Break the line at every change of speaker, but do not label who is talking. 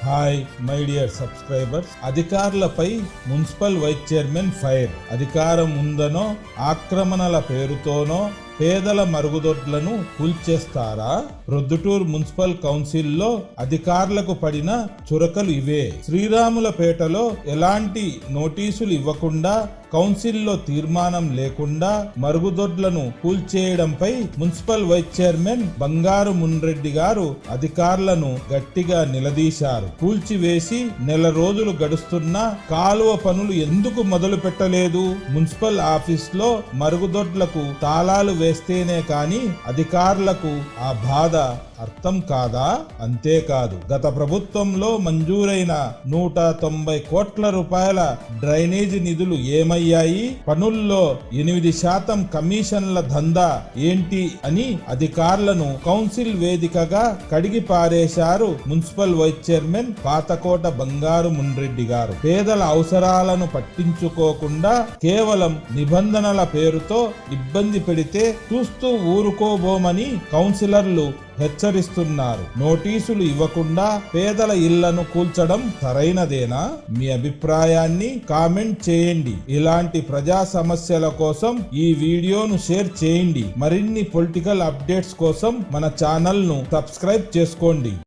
Hi my dear subscribers. అధికారులపై municipal vice chairman fire. అధికారం ఉందనో ఆక్రమణల పేరుతోనో పేదల మరుగుదొడ్లను కూల్చేస్తారా? ప్రొద్దుటూరు మున్సిపల్ కౌన్సిల్లో అధికారులకు పడిన చురకలు ఇవే. శ్రీరాములపేటలో ఎలాంటి నోటీసులు ఇవ్వకుండా, కౌన్సిల్లో తీర్మానం లేకుండా మరుగుదొడ్లను కూల్చేయడంపై మున్సిపల్ వైస్ చైర్మన్ బంగారు మున్రెడ్డి గారు అధికారులను గట్టిగా నిలదీశారు. కూల్చివేసి నెల రోజులు గడుస్తున్నా కాలువ పనులు ఎందుకు మొదలు పెట్టలేదు? మున్సిపల్ ఆఫీస్ లో మరుగుదొడ్లకు తాళాలు వేస్తేనే కాని అధికారులకు ఆ బాధ అర్థం కాదా? అంతేకాదు, గత ప్రభుత్వంలో మంజూరైన 190 కోట్ల రూపాయల డ్రైనేజీ నిధులు ఏమయ్యాయి? పనుల్లో 8% కమిషన్ల దందా ఏంటి అని అధికారులను కౌన్సిల్ వేదికగా కడిగి పారేశారు మున్సిపల్ వైస్ చైర్మన్ పాతకోట బంగారు మున్రెడ్డి గారు. పేదల అవసరాలను పట్టించుకోకుండా కేవలం నిబంధనల పేరుతో ఇబ్బంది పెడితే చూస్తూ ఊరుకోబోమని కౌన్సిలర్లు హెచ్చరిస్తున్నారు. నోటీసులు ఇవ్వకుండా పేదల ఇళ్లను కూల్చడం సరైనదేనా? మీ అభిప్రాయాన్ని కామెంట్ చేయండి. ఇలాంటి ప్రజా సమస్యల కోసం ఈ వీడియోను షేర్ చేయండి. మరిన్ని పొలిటికల్ అప్డేట్స్ కోసం మన ఛానల్ ను సబ్స్క్రైబ్ చేసుకోండి.